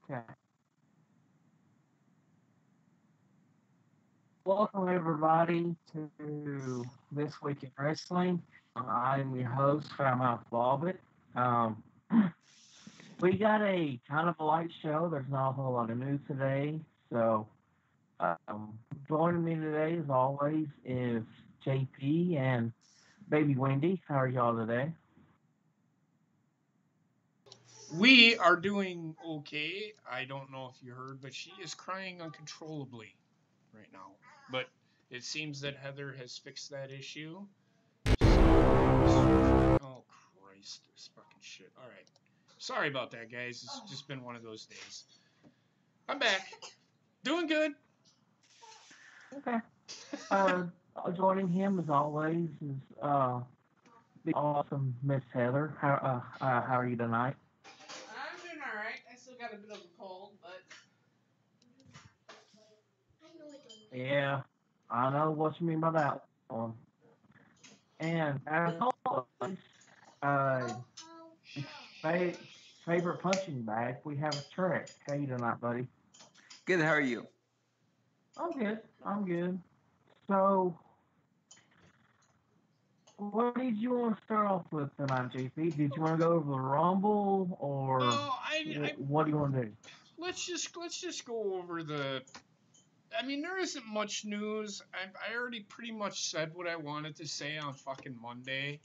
Okay. Welcome everybody to This Week in Wrestling. I'm your host, Fairmouth Bobbitt. Um, we got a kind of a light show. There's not a whole lot of news today. So joining me today, as always, is JP and Baby Wendy. How are y'all today? We are doing okay. I don't know if you heard, but she is crying uncontrollably right now. But it seems that Heather has fixed that issue. So, oh Christ, this fucking shit. All right. Sorry about that, guys. It's just been one of those days. I'm back. Doing good. Okay. Uh, Joining him, as always, is the awesome Miss Heather. How are you tonight? I'm doing all right. I still got a bit of a cold, but Yeah, I know what you mean by that one. And as always, uh, fa- favorite punching bag, we have Trek. How you tonight, buddy? Good. How are you? I'm good. I'm good. So, what did you want to start off with tonight, JP? Did you want to go over the Rumble, No, or what do you want to do? let's just go over the. I mean, there isn't much news. I already pretty much said what I wanted to say on fucking Monday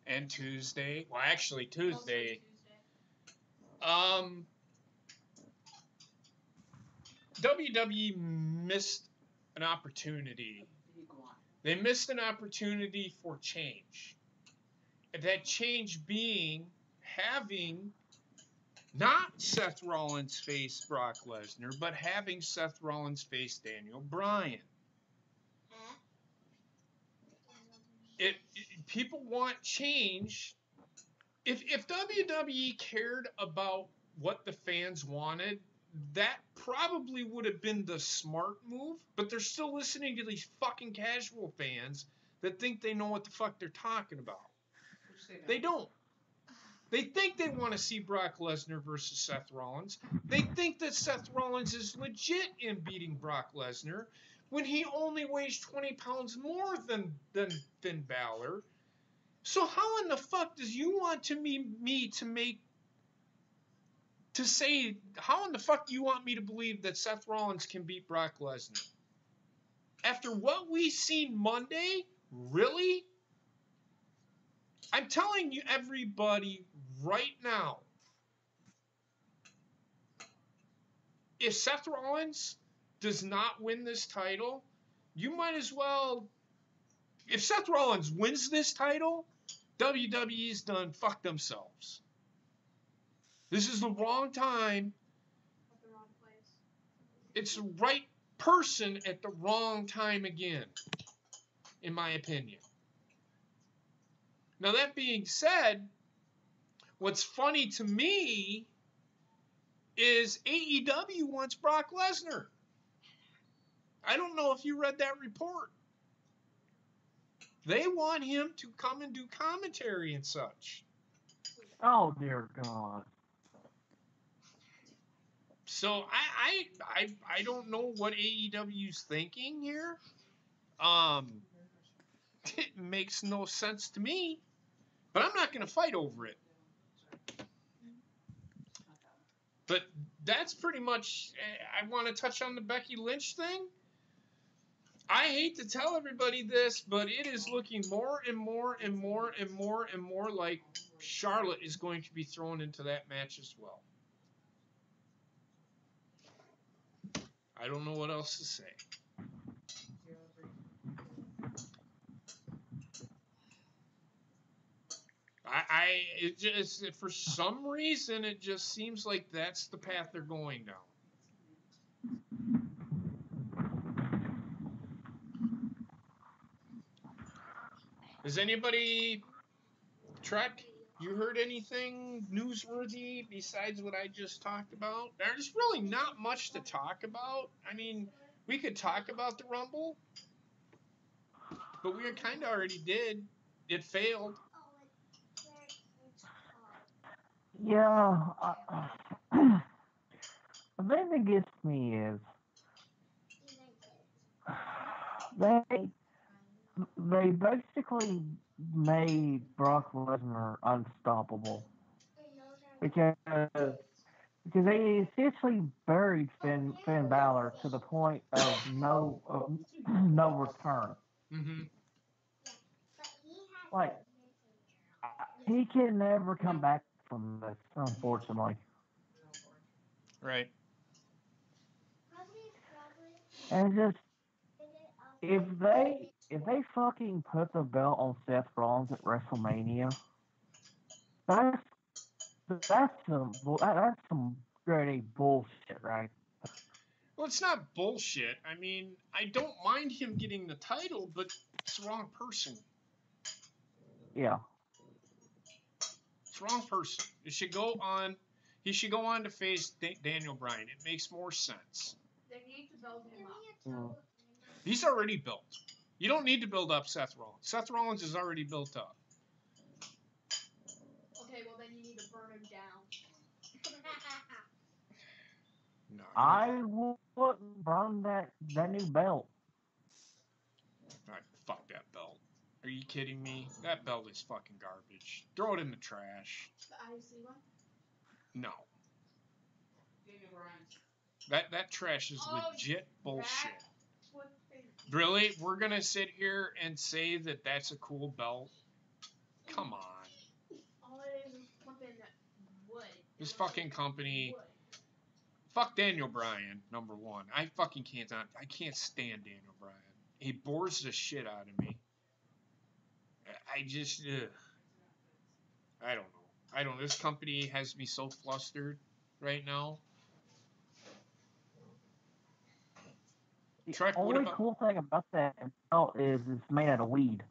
and Tuesday. Well, actually Tuesday. Um, WWE missed an opportunity. big one. They missed an opportunity for change. And that change being having not Seth Rollins face Brock Lesnar, but having Seth Rollins face Daniel Bryan. People want change. If WWE cared about what the fans wanted, that probably would have been the smart move. But they're still listening to these fucking casual fans that think they know what the fuck they're talking about. They don't. They think they want to see Brock Lesnar versus Seth Rollins. They think that Seth Rollins is legit in beating Brock Lesnar when he only weighs 20 pounds more than Finn Balor. So how in the fuck does you want me to make to say how in the fuck do you want me to believe that Seth Rollins can beat Brock Lesnar? After what we seen Monday? Really? I'm telling you everybody right now, if Seth Rollins does not win this title, you might as well. If Seth Rollins wins this title, WWE's done fuck themselves. This is the wrong time. At the wrong place. It's the right person at the wrong time again, in my opinion. Now, that being said, what's funny to me is AEW wants Brock Lesnar. I don't know if you read that report. They want him to come and do commentary and such. Oh dear God. So I don't know what AEW's thinking here. Um, it makes no sense to me, but I'm not going to fight over it. But that's pretty much. I want to touch on the Becky Lynch thing. I hate to tell everybody this, but it is looking more and more and more and more and more like Charlotte is going to be thrown into that match as well. I don't know what else to say. It just for some reason it just seems like that's the path they're going down. Is anybody Trek? You heard anything newsworthy besides what I just talked about? There's really not much to talk about. I mean, we could talk about the Rumble, but we kind of already did. It failed. Yeah. the thing that gets me is they they basically made Brock Lesnar unstoppable because because they essentially buried Finn Balor to the point of no return. Mm-hmm. Like he can never come back from this, unfortunately. Right. And just if they fucking put the belt on Seth Rollins at WrestleMania, that's that's some dirty bullshit, right? Well, it's not bullshit. I mean, I don't mind him getting the title, but it's the wrong person. Yeah. It's the wrong person. It should go on. He should go on to face Daniel Bryan. It makes more sense. They need to build him up. Mm. He's already built. You don't need to build up Seth Rollins. Seth Rollins is already built up. Okay, well then you need to burn him down. No. I wouldn't burn that new belt. Alright, fuck that belt. Are you kidding me? That belt is fucking garbage. Throw it in the trash. The IC one? No. Daniel Bryan's. That trash is legit bullshit. What thing? Really? We're gonna sit here and say that that's a cool belt? Come on. All it is something that wood. This fucking company. Wood. Fuck Daniel Bryan, number one. I can't stand Daniel Bryan. He bores the shit out of me. I just, I don't know. This company has me so flustered right now. The Trek, what only about? cool thing about that belt is it's made out of weed.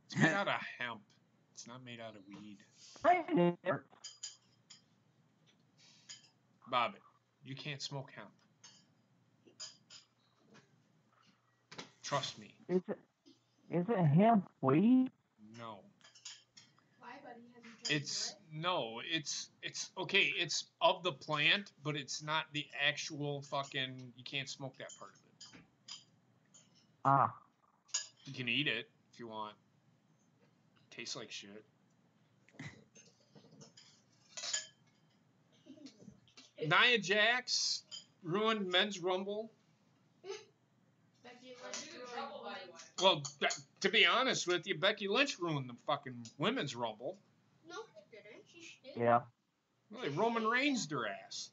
It's made out of hemp. It's not made out of weed. Bob, you can't smoke hemp. Trust me. Is it hemp weed? No. Why, buddy? Has he tried It's no. It's okay. It's of the plant, but it's not the actual fucking. You can't smoke that part of it. Ah. You can eat it if you want. Tastes like shit. Nia Jax ruined Men's Rumble. Becky Lynch ruined women's. Well, to be honest with you, Becky Lynch ruined the fucking Women's Rumble. No, she didn't. She did. Yeah. Really, Roman Reigns their ass.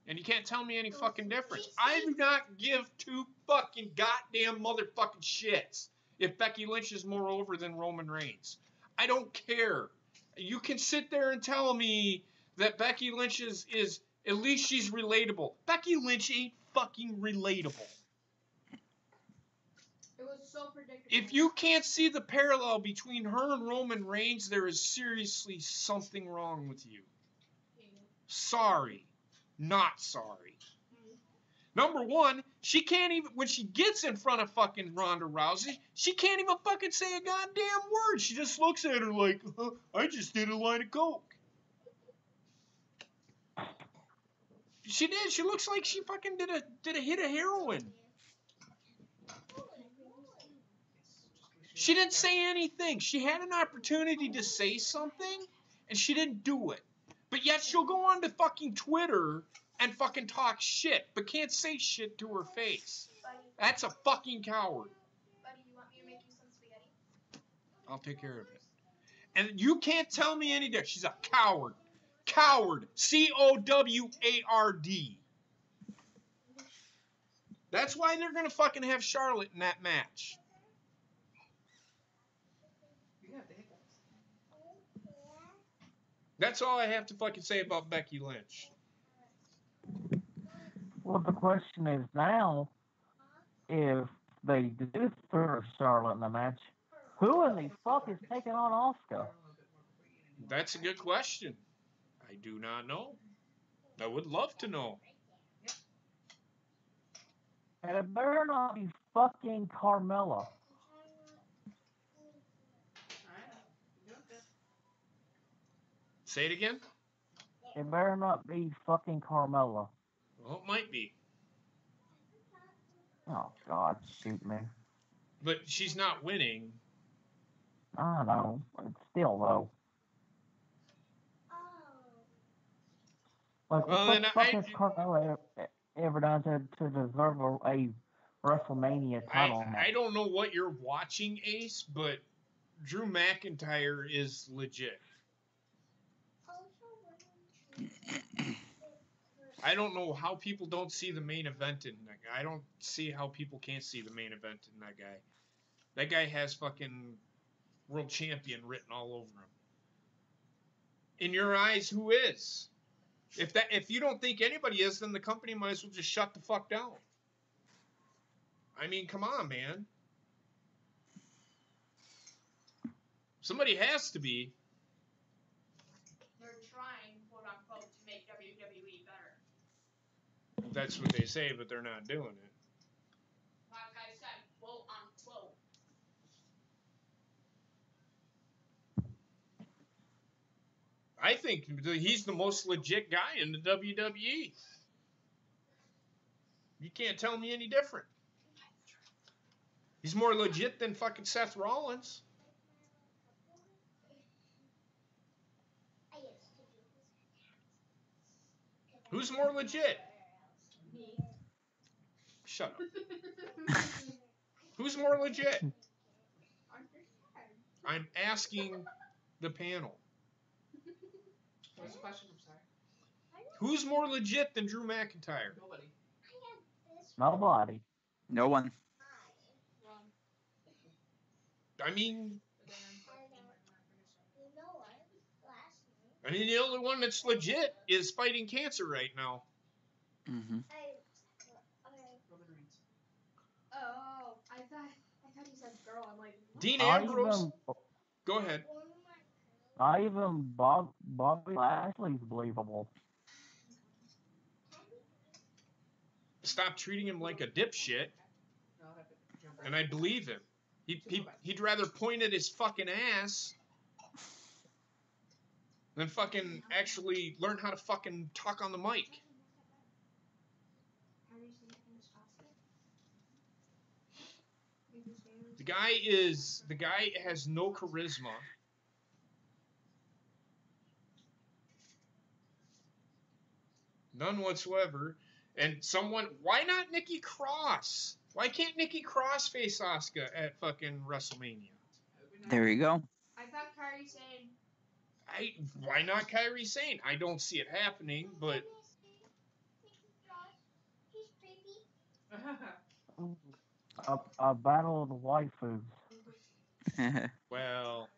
And you can't tell me any fucking difference. I do not give two fucking goddamn motherfucking shits if Becky Lynch is more over than Roman Reigns. I don't care. You can sit there and tell me that Becky Lynch is at least she's relatable. Becky Lynch ain't fucking relatable. It was so predictable. If you can't see the parallel between her and Roman Reigns, there is seriously something wrong with you. Sorry. Not sorry. Number one, she can't even, when she gets in front of fucking Ronda Rousey, she can't even fucking say a goddamn word. She just looks at her like, I just did a line of coke. She did. She looks like she fucking did a hit of heroin. She didn't say anything. She had an opportunity to say something, and she didn't do it. But yet she'll go on to fucking Twitter and fucking talk shit, but can't say shit to her face. That's a fucking coward. Buddy, you want me to make you some spaghetti? I'll take care of it. And you can't tell me any different. She's a coward. Coward. C-O-W-A-R-D. That's why they're going to fucking have Charlotte in that match. That's all I have to fucking say about Becky Lynch. Well, the question is now, if they do throw Charlotte in the match, who in the fuck is taking on Asuka? That's a good question. I do not know. I would love to know. And it better not be fucking Carmella. Say it again? It better not be fucking Carmella. Well, it might be. Oh God, shoot me. But she's not winning. I know, but still though. Like, Well, what then the fuck has Carmella ever done to deserve a WrestleMania title I match? don't know what you're watching, Ace, but Drew McIntyre is legit. I don't know how people don't see the main event in that guy. I don't see how people can't see the main event in that guy. That guy has fucking world champion written all over him. In your eyes, who is? If you don't think anybody is, then the company might as well just shut the fuck down. I mean, come on, man. Somebody has to be. They're trying, quote unquote, to make WWE better. That's what they say, but they're not doing it. Like I said, quote unquote. I think he's the most legit guy in the WWE. You can't tell me any different. He's more legit than fucking Seth Rollins. Who's more legit? Me. Shut up. Who's more legit? I'm asking the panel. What's the question? I'm sorry. Who's more legit than Drew McIntyre? Nobody. Nobody. No one. Wrong. I mean, But then I'm not gonna say. the only one that's legit is fighting cancer right now. Mm-hmm. Roman Reigns. Oh, I thought you said girl. I'm like, what? Dean Not Ambrose. even, Go ahead. not even Bobby Lashley's believable. Stop treating him like a dipshit, No, I'll have to jump right and I believe him. He'd rather point at his fucking ass than fucking actually learn how to fucking talk on the mic. The guy has no charisma. None whatsoever. And why not Nikki Cross? Why can't Nikki Cross face Asuka at fucking WrestleMania? There you go. I thought Kairi Sane. Why not Kairi Sane? I don't see it happening, but A battle of the waifus. well,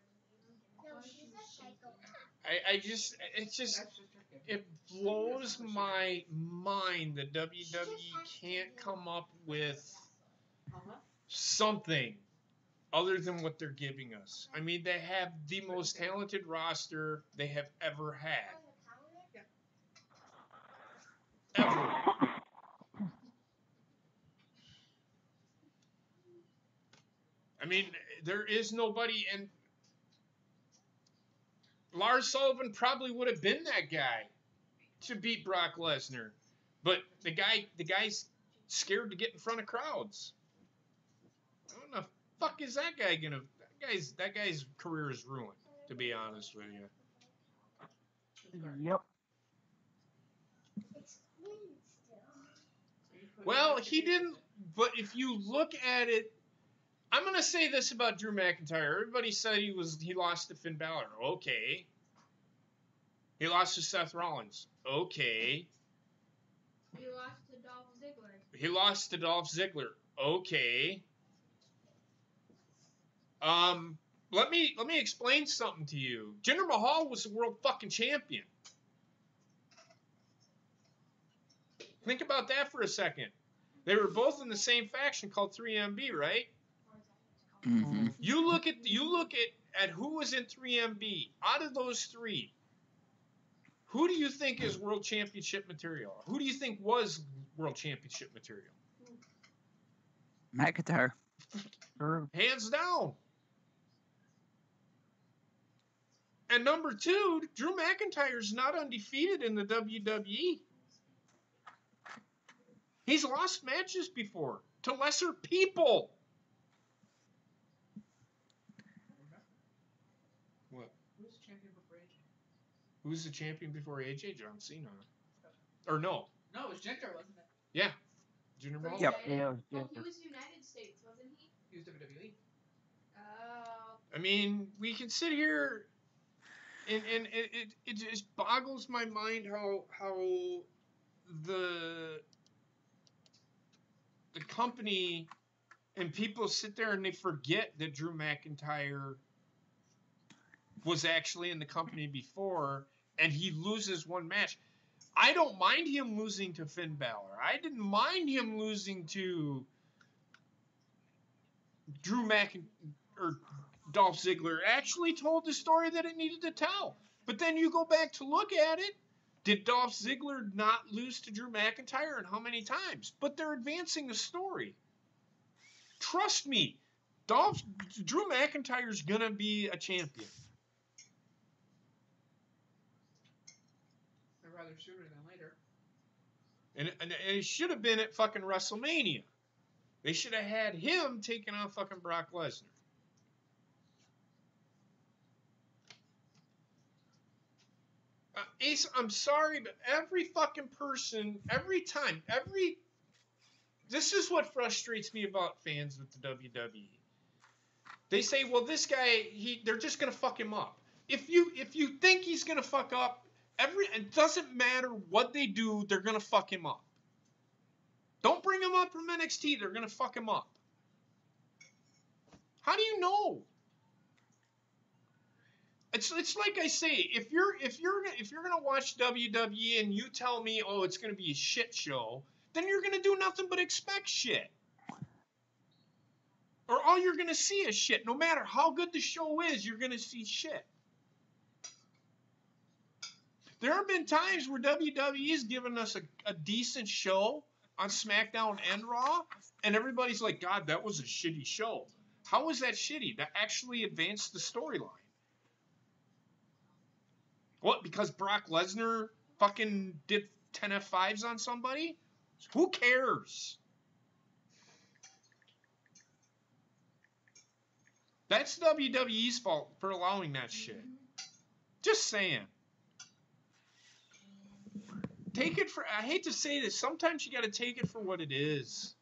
it blows my mind that WWE can't come up with something other than what they're giving us. I mean, they have the most talented roster they have ever had. Ever. I mean, there is nobody, and Lars Sullivan probably would have been that guy to beat Brock Lesnar, but the guy's scared to get in front of crowds. What the fuck is that guy gonna? That guy's career is ruined. To be honest with you. Yep. Well, he didn't. But if you look at it, I'm gonna say this about Drew McIntyre. Everybody said he lost to Finn Balor. Okay. He lost to Seth Rollins. Okay. He lost to Dolph Ziggler. He lost to Dolph Ziggler. Okay. Let me explain something to you. Jinder Mahal was the world fucking champion. Think about that for a second. They were both in the same faction called 3MB, right? Mm-hmm. You look at who was in 3MB. Out of those three, who do you think is world championship material? Who do you think was world championship material? McIntyre. Sure. Hands down. And number two, Drew McIntyre's not undefeated in the WWE. He's lost matches before to lesser people. What? Who was the champion before AJ? Who's the champion before AJ? John Cena. Or no? No, it was Jinder, wasn't it? Yeah. Junior For Mahal. Yep. United? Yeah, it was Oh, just he was United States, wasn't he? He was WWE. Oh. I mean, we can sit here and it just boggles my mind how the company and people sit there and they forget that Drew McIntyre was actually in the company before and he loses one match. I don't mind him losing to Finn Balor. I didn't mind him losing to Drew McIntyre or Dolph Ziggler. Actually told the story that it needed to tell. But then you go back to look at it. Did Dolph Ziggler not lose to Drew McIntyre, and how many times? But they're advancing the story. Trust me, Drew McIntyre's gonna be a champion. I'd rather sooner than later. And it should have been at fucking WrestleMania. They should have had him taking on fucking Brock Lesnar. Ace, I'm sorry, but every fucking person, every time, this is what frustrates me about fans with the WWE. They say, well, this guy, they're just gonna fuck him up. If you think he's gonna fuck up, it doesn't matter what they do, they're gonna fuck him up. Don't bring him up from NXT, they're gonna fuck him up. How do you know? It's like I say, if you're gonna watch WWE and you tell me, oh, it's gonna be a shit show, then you're gonna do nothing but expect shit. Or all you're gonna see is shit. No matter how good the show is, you're gonna see shit. There have been times where WWE's given us a decent show on SmackDown and Raw, and everybody's like, God, that was a shitty show. How was that shitty? That actually advanced the storyline. What, because Brock Lesnar fucking did 10 F5s on somebody? Who cares? That's WWE's fault for allowing that shit. Just saying. I hate to say this, sometimes you gotta take it for what it is.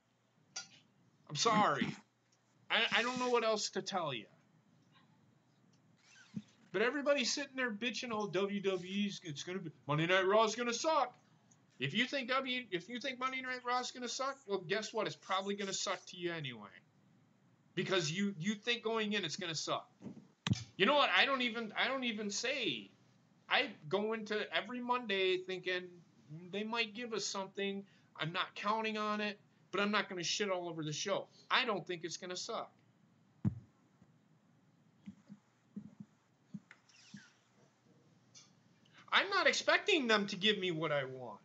I'm sorry. I don't know what else to tell you. But everybody's sitting there bitching, oh, WWE's, it's gonna be, Monday Night Raw is gonna suck. If you think Monday Night Raw is gonna suck, well, guess what? It's probably gonna suck to you anyway. Because you think going in it's gonna suck. You know what? I don't even say. I go into every Monday thinking they might give us something. I'm not counting on it, but I'm not gonna shit all over the show. I don't think it's gonna suck. I'm not expecting them to give me what I want.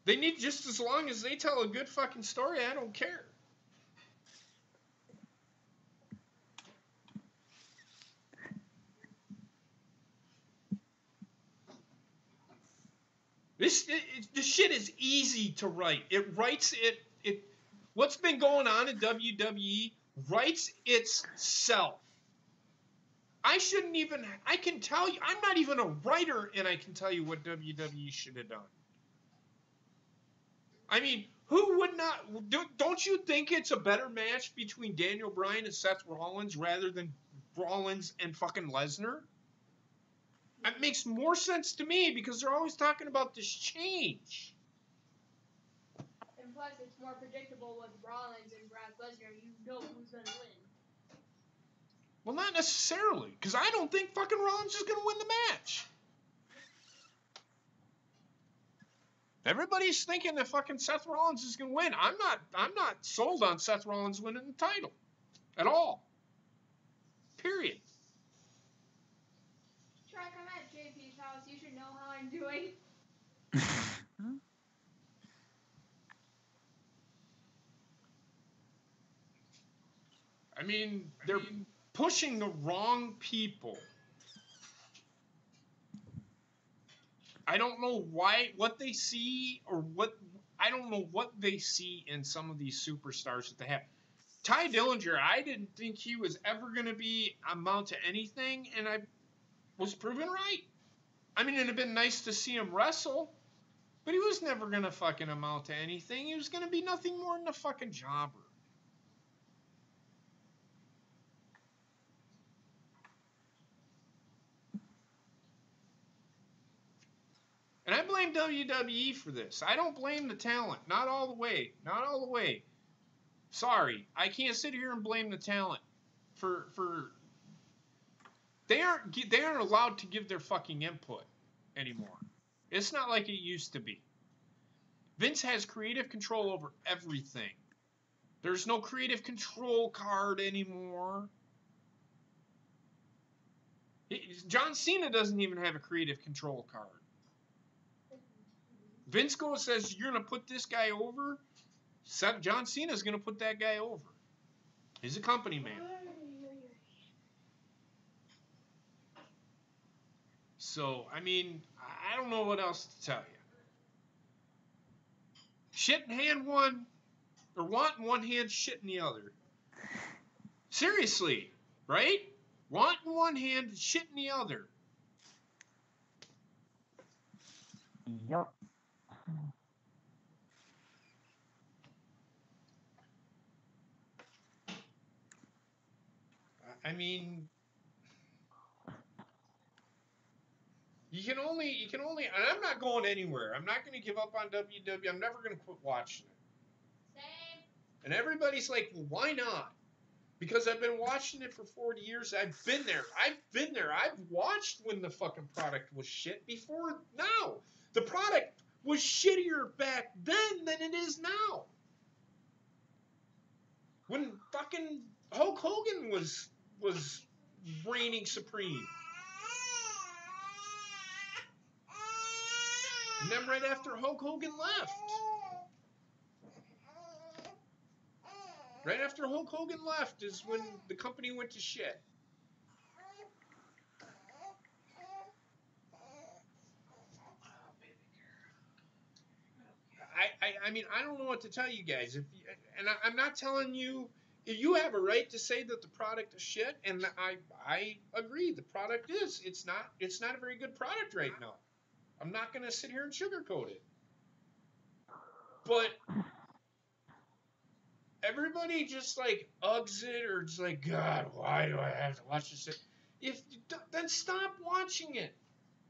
They need, just as long as they tell a good fucking story, I don't care. This shit is easy to write. It writes it. What's been going on in WWE writes itself. I can tell you, I'm not even a writer, and I can tell you what WWE should have done. I mean, who would not, don't you think it's a better match between Daniel Bryan and Seth Rollins rather than Rollins and fucking Lesnar? It makes more sense to me because they're always talking about this change. And plus, it's more predictable with Rollins and Brock Lesnar. You know who's gonna win. Well, not necessarily, because I don't think fucking Rollins is gonna win the match. Everybody's thinking that fucking Seth Rollins is gonna win. I'm not sold on Seth Rollins winning the title at all. Period. Try come at JP's house. You should know how I'm doing. I mean, they're pushing the wrong people. I don't know what they see or what. I don't know what they see in some of these superstars that they have. Ty Dillinger, I didn't think he was ever going to be amount to anything, and I was proven right. I mean, it'd have been nice to see him wrestle, but he was never going to fucking amount to anything. He was going to be nothing more than a fucking jobber. And I blame WWE for this. I don't blame the talent. Not all the way. Not all the way. Sorry. I can't sit here and blame the talent for they aren't allowed to give their fucking input anymore. It's not like it used to be. Vince has creative control over everything. There's no creative control card anymore. John Cena doesn't even have a creative control card. Vince goes says, you're going to put this guy over. John Cena's going to put that guy over. He's a company man. So, I mean, I don't know what else to tell you. Shit in hand one, or want in one hand, shit in the other. Seriously, right? Want in one hand, shit in the other. Yep. I mean, you can only, and I'm not going anywhere. I'm not going to give up on WWE. I'm never going to quit watching it. Same. And everybody's like, well, why not? Because I've been watching it for 40 years. I've been there. I've watched when the fucking product was shit before now. The product was shittier back then than it is now. When fucking Hulk Hogan was reigning supreme. And then right after Hulk Hogan left. Right after Hulk Hogan left is when the company went to shit. I mean, I don't know what to tell you guys. I'm not telling you. If you have a right to say that the product is shit, and I agree, the product is. It's not a very good product right now. I'm not going to sit here and sugarcoat it. But everybody just like uggs it or just like, God, why do I have to watch this? Then stop watching it.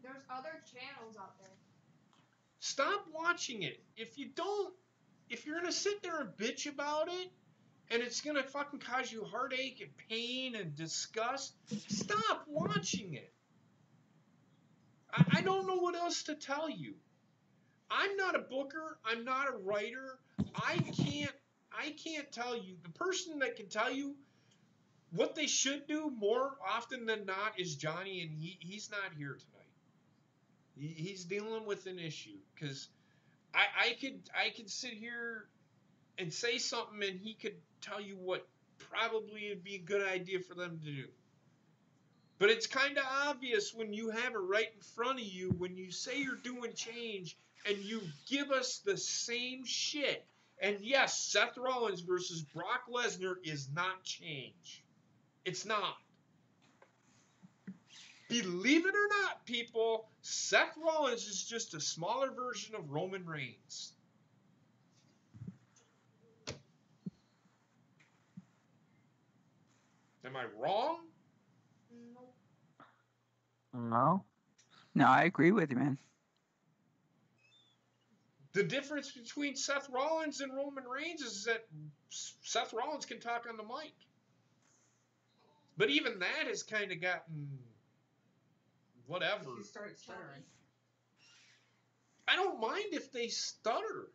There's other channels out there. Stop watching it. If you're gonna sit there and bitch about it, and it's gonna fucking cause you heartache and pain and disgust, stop watching it. I don't know what else to tell you. I'm not a booker. I'm not a writer. I can't tell you. The person that can tell you what they should do more often than not is Johnny, and he's not here tonight. He's dealing with an issue because I could sit here and say something and he could tell you what probably would be a good idea for them to do. But it's kind of obvious when you have it right in front of you, when you say you're doing change and you give us the same shit. And yes, Seth Rollins versus Brock Lesnar is not change. It's not. Believe it or not, people, Seth Rollins is just a smaller version of Roman Reigns. Am I wrong? No. No, I agree with you, man. The difference between Seth Rollins and Roman Reigns is that Seth Rollins can talk on the mic. But even that has kind of gotten whatever. He started stuttering. I don't mind if they stutter.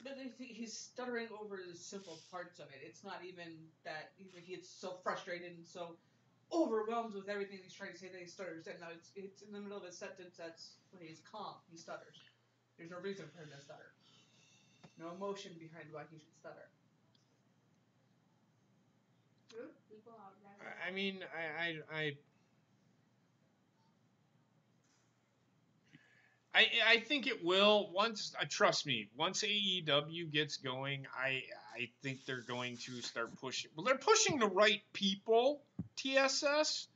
But he's stuttering over the simple parts of it. It's not even that he gets so frustrated and so overwhelmed with everything he's trying to say that he stutters. And no, it's in the middle of a sentence that's when he's calm, he stutters. There's no reason for him to stutter. No emotion behind why he should stutter. People out there. I mean, I think it will once. Trust me. Once AEW gets going, I think they're going to start pushing. Well, they're pushing the right people. TSS.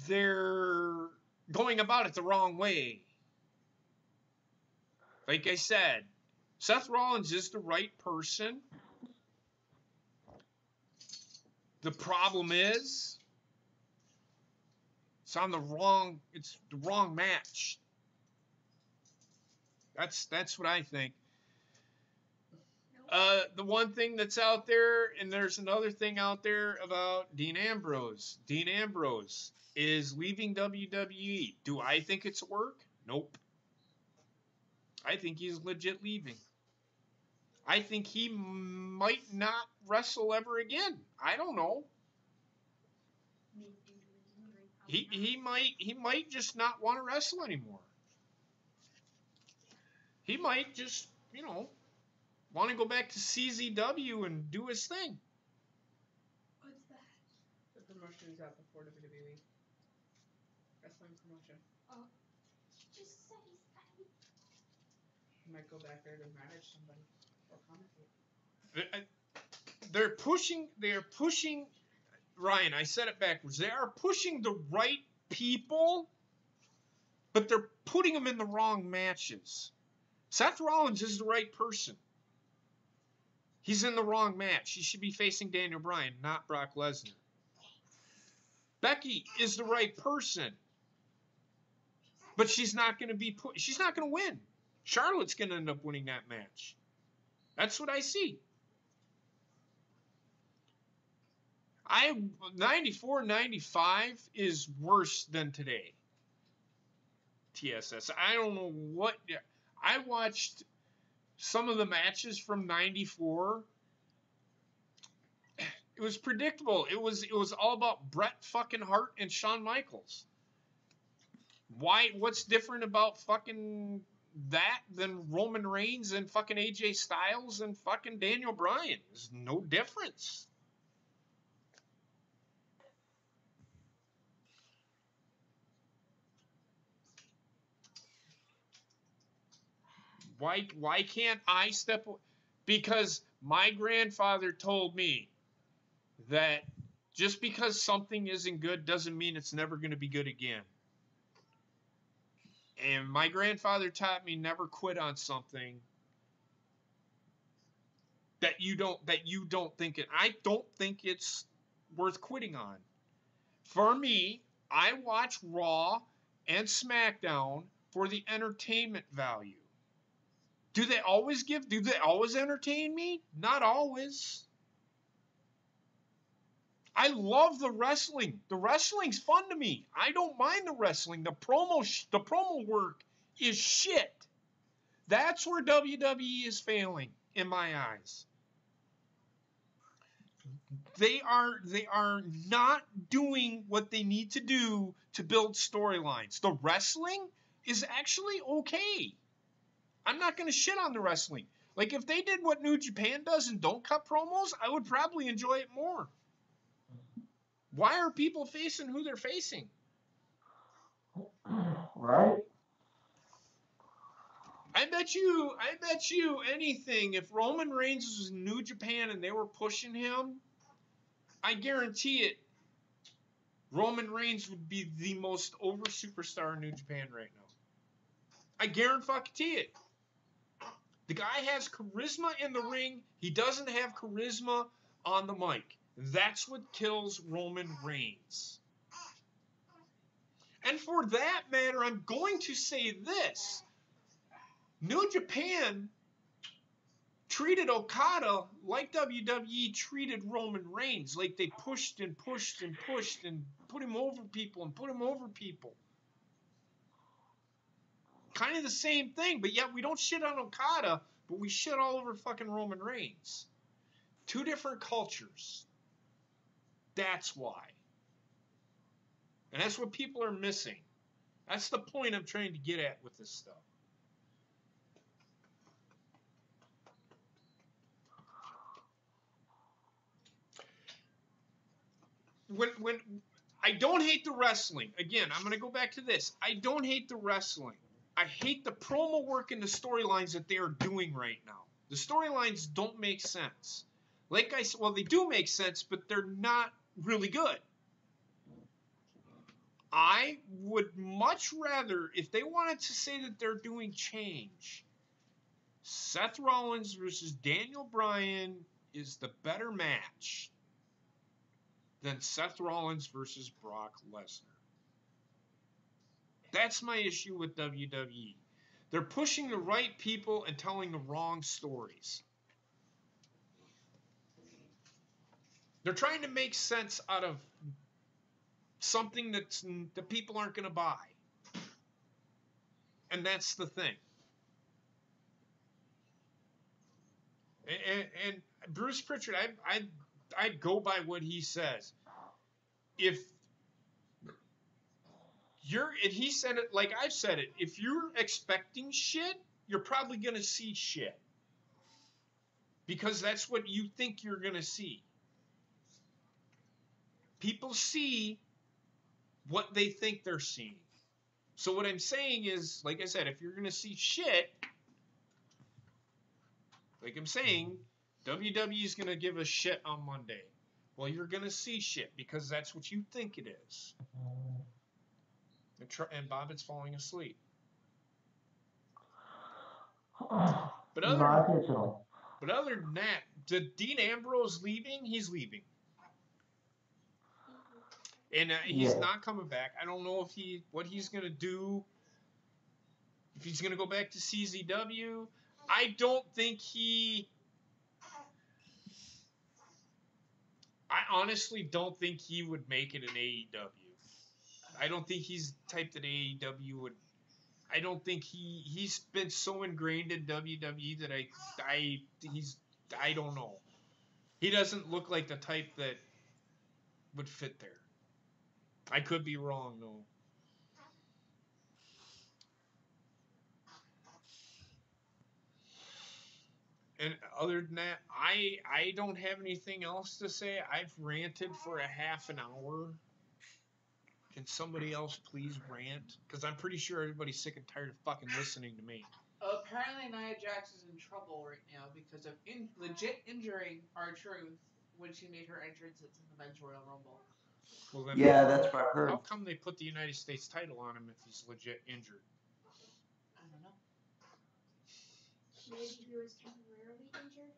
They're going about it the wrong way. Like I said, Seth Rollins is the right person. The problem is, it's the wrong match. That's what I think. The one thing that's out there, and there's another thing out there about Dean Ambrose. Dean Ambrose is leaving WWE. Do I think it's work? Nope. I think he's legit leaving. I think he might not wrestle ever again. I don't know. He might just not want to wrestle anymore. He might just, want to go back to CZW and do his thing. What's that? The promotion is out before WWE. Wrestling promotion. Oh. He just said he's gotta be. He might go back there to manage somebody or commentate. They're pushing. Ryan, I said it backwards. They are pushing the right people, but they're putting them in the wrong matches. Seth Rollins is the right person. He's in the wrong match. He should be facing Daniel Bryan, not Brock Lesnar. Becky is the right person, but she's not going to she's not going to win. Charlotte's going to end up winning that match. That's what I see. 94, 95 is worse than today. TSS. I don't know what. I watched some of the matches from 94. It was predictable. It was all about Bret fucking Hart and Shawn Michaels. What's different about fucking that than Roman Reigns and fucking AJ Styles and fucking Daniel Bryan? There's no difference. Why can't I step? Because my grandfather told me that just because something isn't good doesn't mean it's never going to be good again. And my grandfather taught me never quit on something that you don't think it. I don't think it's worth quitting on. For me, I watch Raw and SmackDown for the entertainment value. Do they always entertain me? Not always. I love the wrestling. The wrestling's fun to me. I don't mind the wrestling. The promo work is shit. That's where WWE is failing in my eyes. They are not doing what they need to do to build storylines. The wrestling is actually okay. I'm not going to shit on the wrestling. Like, if they did what New Japan does and don't cut promos, I would probably enjoy it more. Why are people facing who they're facing? Right? I bet you anything, if Roman Reigns was in New Japan and they were pushing him, I guarantee it, Roman Reigns would be the most over superstar in New Japan right now. I guarantee it. The guy has charisma in the ring. He doesn't have charisma on the mic. That's what kills Roman Reigns. And for that matter, I'm going to say this. New Japan treated Okada like WWE treated Roman Reigns. Like they pushed and pushed and pushed and put him over people and put him over people. Kind of the same thing, but yet we don't shit on Okada, but we shit all over fucking Roman Reigns. Two different cultures. That's why. And that's what people are missing. That's the point I'm trying to get at with this stuff. When I don't hate the wrestling. Again, I'm going to go back to this. I don't hate the wrestling. I hate the promo work and the storylines that they are doing right now. The storylines don't make sense. Like I said, well, they do make sense, but they're not really good. I would much rather, if they wanted to say that they're doing change, Seth Rollins versus Daniel Bryan is the better match than Seth Rollins versus Brock Lesnar. That's my issue with WWE. They're pushing the right people and telling the wrong stories. They're trying to make sense out of something that people aren't going to buy. And that's the thing. And Bruce Pritchard, I'd go by what he says. If you're, and he said it like I've said it, if you're expecting shit, you're probably going to see shit. Because that's what you think you're going to see. People see what they think they're seeing. So what I'm saying is, like I said, if you're going to see shit, like I'm saying, WWE is going to give a shit on Monday. Well, you're going to see shit because that's what you think it is. And Bobbitt's falling asleep. But other than that, did Dean Ambrose leaving? He's leaving. And he's not coming back. I don't know if what he's going to do. If he's going to go back to CZW. I don't think I honestly don't think he would make it in AEW. I don't think he's the type that AEW would. I don't think he's been so ingrained in WWE that I don't know. He doesn't look like the type that would fit there. I could be wrong though. And other than that, I don't have anything else to say. I've ranted for a half an hour. Can somebody else please rant? Because I'm pretty sure everybody's sick and tired of fucking listening to me. Apparently Nia Jax is in trouble right now because of legit injuring R-Truth when she made her entrance into the Men's Royal Rumble. Well, then Yeah, that's what I heard. How come they put the United States title on him if he's legit injured? I don't know. Maybe he was temporarily injured.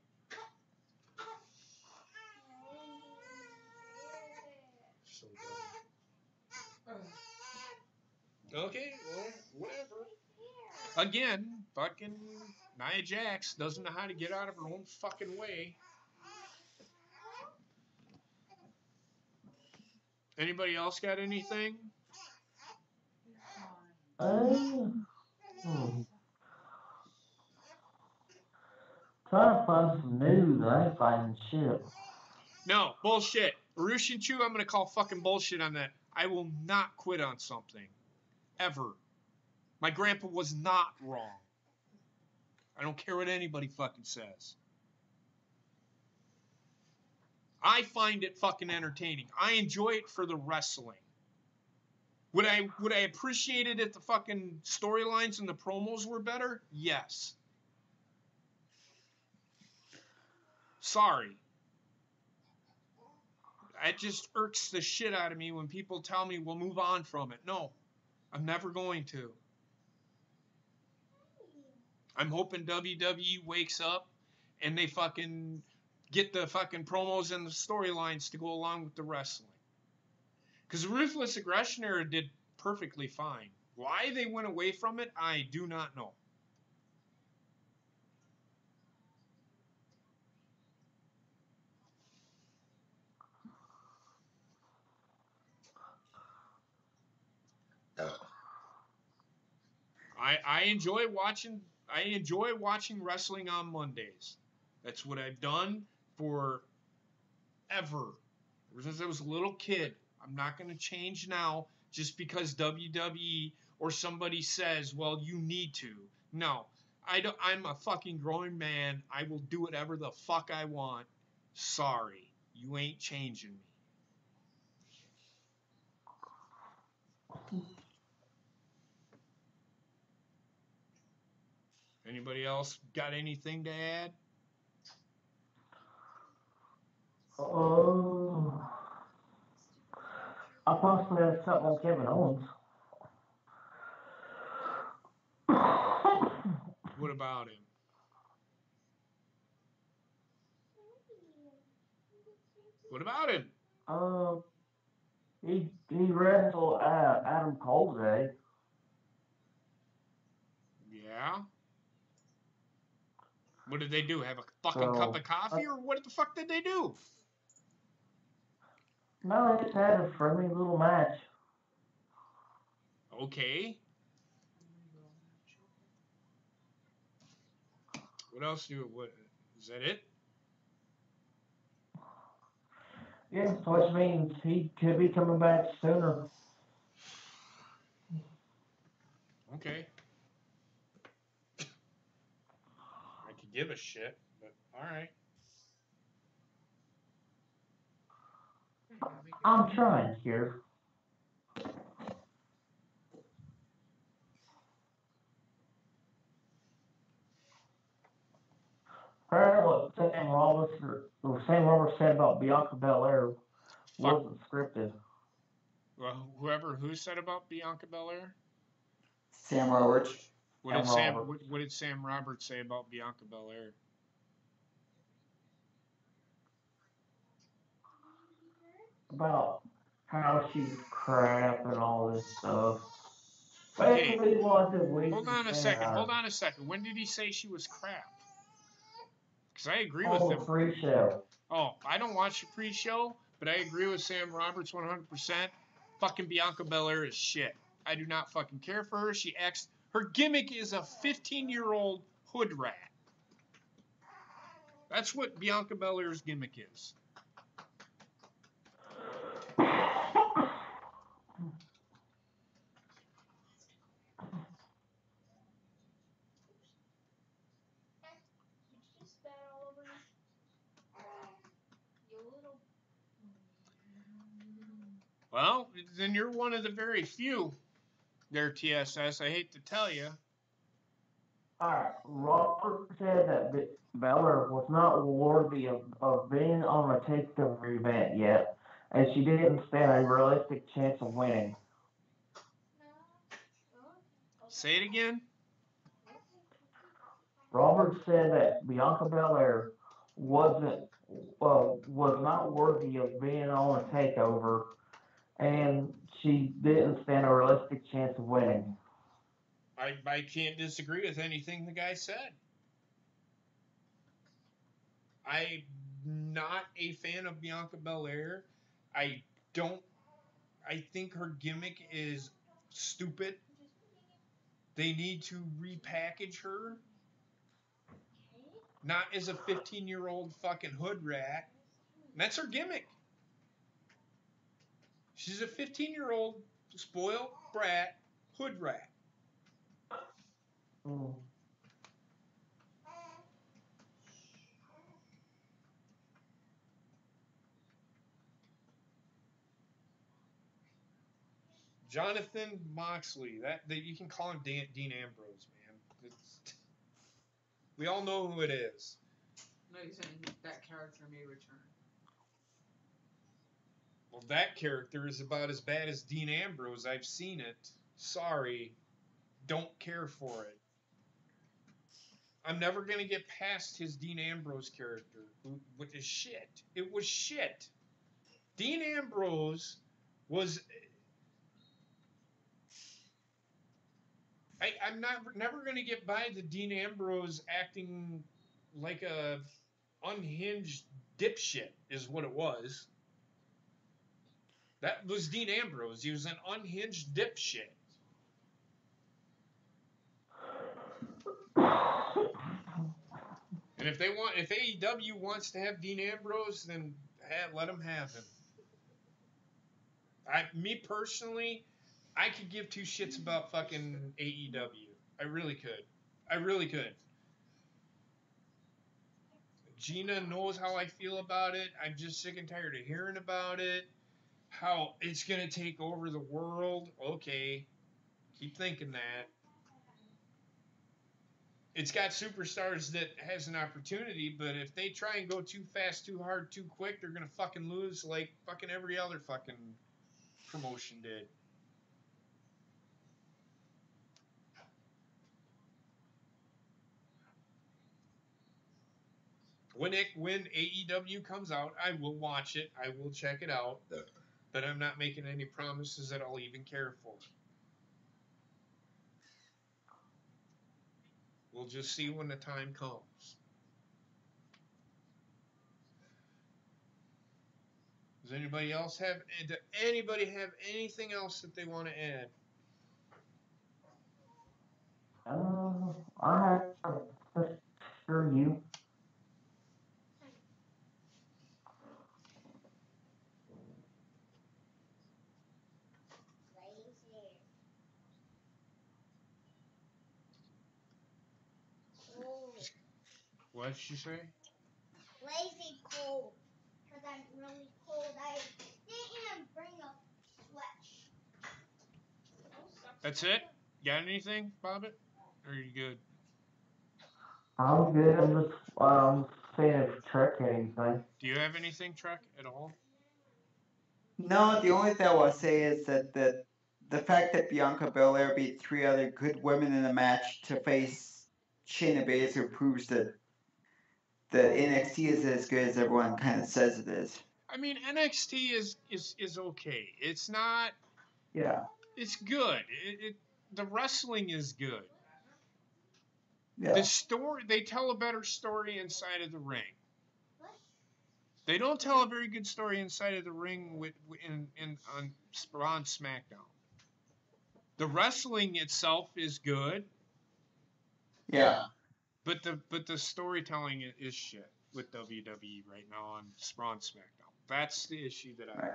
So okay, well, whatever. Again, fucking Nia Jax doesn't know how to get out of her own fucking way. Anybody else got anything? Trying to find some news. I ain't finding shit. No, bullshit. Arushin Chu, I'm going to call fucking bullshit on that. I will not quit on something. Ever. My grandpa was not wrong. I don't care what anybody fucking says. I find it fucking entertaining. I enjoy it for the wrestling. Would I appreciate it if the fucking storylines and the promos were better? Yes. Sorry. It just irks the shit out of me when people tell me we'll move on from it. No, I'm never going to. I'm hoping WWE wakes up and they fucking get the fucking promos and the storylines to go along with the wrestling. Because the Ruthless Aggression era did perfectly fine. Why they went away from it, I do not know. I enjoy watching wrestling on Mondays. That's what I've done for ever. Ever since I was a little kid. I'm not going to change now just because WWE or somebody says, well, you need to. No. I'm a fucking grown man. I will do whatever the fuck I want. Sorry. You ain't changing me. Anybody else got anything to add? Oh, I possibly have something on Kevin Owens. What about him? What about him? uh, he wrestled Adam Cole today. Yeah. What did they do? Have a fucking cup So of coffee, or what the fuck did they do? no, they just had a friendly little match. Okay. What else do? What is that? It? Yeah, which means he could be coming back sooner. Okay. I could give a shit, but all right. I'm trying here. Heard what Sam Roberts said about Bianca Belair Fuck. wasn't scripted. Well, who said about Bianca Belair? Sam Roberts. What did Sam Roberts say about Bianca Belair? About how she's crap and all this stuff. Okay. Basically, wanted we Hold on a second. When did he say she was crap? Because I agree with him. Pre-show. Oh, I don't watch the pre-show, but I agree with Sam Roberts 100%. Fucking Bianca Belair is shit. I do not fucking care for her. Her gimmick is a 15-year-old hood rat. That's what Bianca Belair's gimmick is. Well, then you're one of the very few there, TSS. I hate to tell you. Alright, Robert said that Belair was not worthy of being on a takeover event yet, and she didn't stand a realistic chance of winning. Say it again. Robert said that Bianca Belair was not worthy of being on a takeover, and she didn't stand a realistic chance of winning. I can't disagree with anything the guy said. I'm not a fan of Bianca Belair. I think her gimmick is stupid. They need to repackage her. Not as a 15-year-old fucking hood rat. And that's her gimmick. She's a 15-year-old spoiled brat hood rat. Mm. Jonathan Moxley. That you can call him Dean Ambrose, man. We all know who it is. No, he's saying that character may return. Well, that character is about as bad as Dean Ambrose. I've seen it. Sorry. Don't care for it. I'm never going to get past his Dean Ambrose character, which is shit. It was shit. Dean Ambrose was... I'm never going to get by the Dean Ambrose acting like a unhinged dipshit is what it was. That was Dean Ambrose. He was an unhinged dipshit. And if AEW wants to have Dean Ambrose, then let them have him. Me personally, I could give two shits about fucking AEW. I really could. Gina knows how I feel about it. I'm just sick and tired of hearing about it. how it's gonna take over the world. Okay, keep thinking that. It's got superstars that has an opportunity, but if they try and go too fast, too hard, too quick, they're gonna fucking lose like fucking every other fucking promotion did. When AEW comes out, I will watch it. I will check it out. But I'm not making any promises that I'll even care for. We'll just see when the time comes. Does anybody else have anything else that they want to add? I have sure you. What did she say? Lazy cold. Because I'm really cold. I didn't even bring a sweat. That's it? Got anything, Bobbit? Or are you good? I'm good. I'm just seeing if Trek had anything. Do you have anything, Truck, at all? No, the only thing I want to say is that the fact that Bianca Belair beat 3 other good women in a match to face Shayna Baszler proves that NXT is as good as everyone kind of says it is. I mean, NXT is okay. It's not. Yeah. It's good. The wrestling is good. Yeah. The story, they tell a better story inside of the ring. They don't tell a very good story inside of the ring on SmackDown. The wrestling itself is good. Yeah. But the storytelling is shit with WWE right now on Raw and SmackDown. That's the issue that I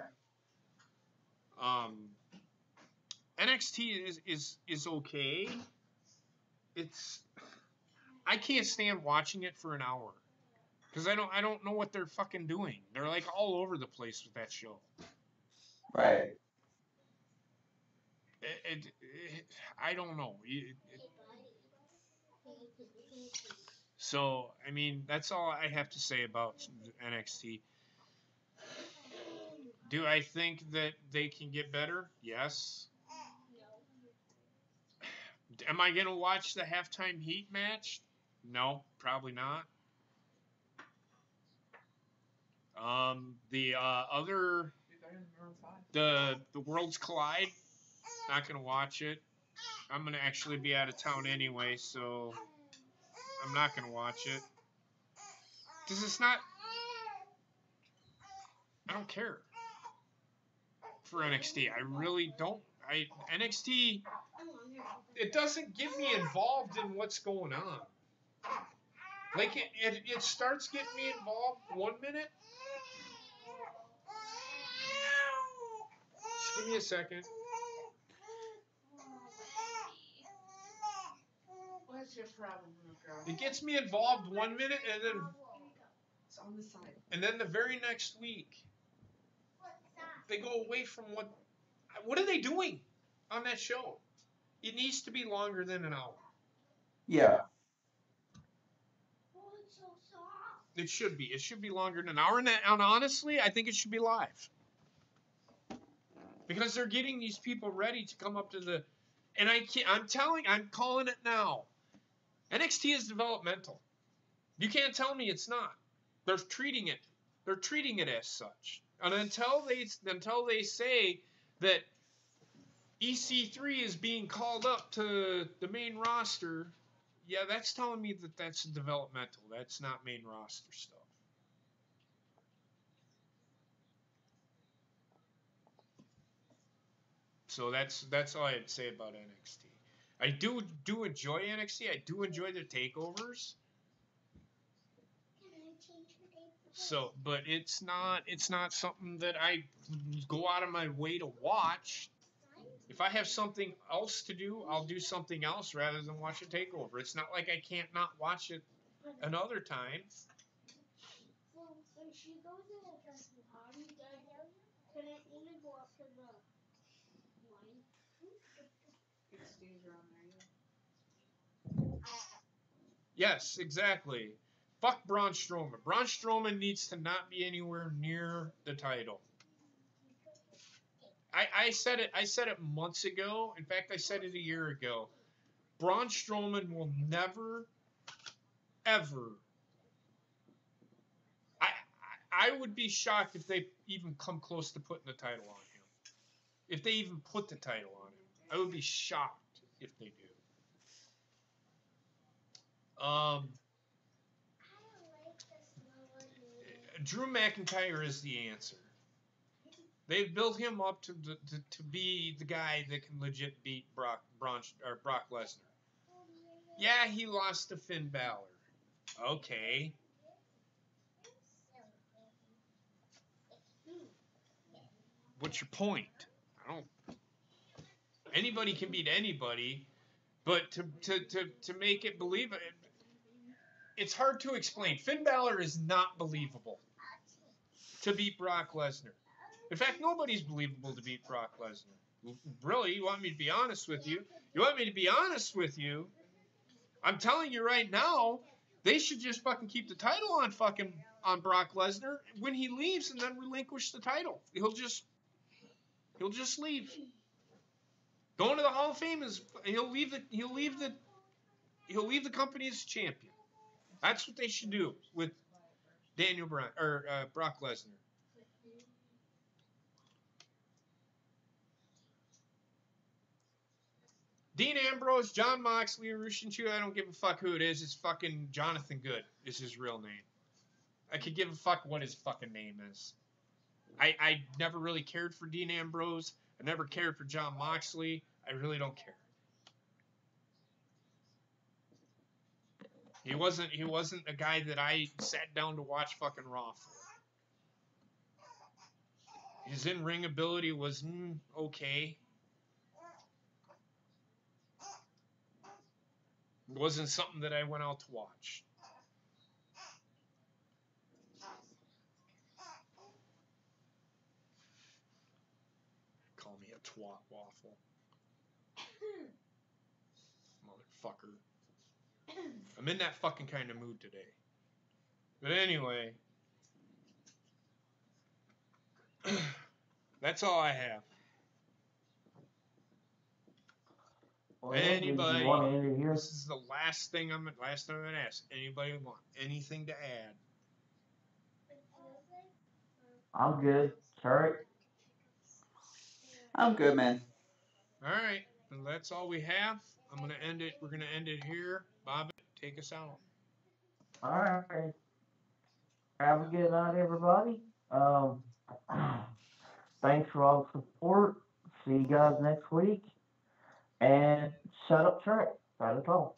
have. NXT is okay. I can't stand watching it for an hour because I don't know what they're fucking doing. They're like all over the place with that show. Right. I don't know. So I mean, that's all I have to say about NXT. Do I think that they can get better? Yes. Am I going to watch the halftime heat match? No, probably not. The other, the Worlds Collide, not going to watch it. I'm going to actually be out of town anyway, so I'm not going to watch it. Because it's not, I don't care for NXT. I really don't. NXT, it doesn't get me involved in what's going on. Like, it starts getting me involved 1 minute. Just give me a second. What's your problem, little girl? It gets me involved 1 minute, and then It's on the side. and then the very next week, they go away from what are they doing on that show? It needs to be longer than an hour. Yeah. It should be. It should be longer than an hour. And honestly, I think it should be live. Because they're getting these people ready to come up to the... And I'm calling it now. NXT is developmental. You can't tell me it's not. They're treating it as such. And until they say that EC3 is being called up to the main roster, yeah, that's telling me that that's developmental. That's not main roster stuff. So that's all I'd say about NXT. I do enjoy NXT. I do enjoy their takeovers. So, but it's not something that I go out of my way to watch. If I have something else to do, I'll do something else rather than watch a takeover. It's not like I can't not watch it another time. Couldn't even go up to the line. It's danger on there, yeah. Yes, exactly. Fuck Braun Strowman. Braun Strowman needs to not be anywhere near the title. I said it. I said it months ago. In fact, I said it a year ago. Braun Strowman will never, ever. I would be shocked if they even come close to putting the title on him. If they even put the title on him, I would be shocked if they do. Drew McIntyre is the answer. They've built him up to be the guy that can legit beat Brock Lesnar. Yeah, he lost to Finn Balor. Okay. What's your point? I don't. Anybody can beat anybody, but to make it believe it, it's hard to explain. Finn Balor is not believable to beat Brock Lesnar. In fact, nobody's believable to beat Brock Lesnar. Really, you want me to be honest with you? You want me to be honest with you? I'm telling you right now, they should just fucking keep the title on Brock Lesnar when he leaves, and then relinquish the title. He'll just leave. Going to the Hall of Fame is he'll leave the company as champion. That's what they should do with Daniel Bryan or Brock Lesnar. Dean Ambrose, John Moxley, Russian Chu, I don't give a fuck who it is. It's fucking Jonathan Good is his real name. I could give a fuck what his fucking name is. I never really cared for Dean Ambrose. I never cared for John Moxley. I really don't care. He wasn't a guy that I sat down to watch fucking Raw for. His in-ring ability was okay. It wasn't something that I went out to watch. Call me a twat waffle. Motherfucker. I'm in that fucking kind of mood today. But anyway. That's all I have. Well, Anybody? Here? This is the last time I'm gonna ask. Anybody want anything to add? I'm good. Sorry. I'm good, man. All right. Well, that's all we have. I'm gonna end it. We're gonna end it here. Bob, take us out. All right. Have a good night, everybody. Thanks for all the support. See you guys next week. And shut up, Trek. That is all.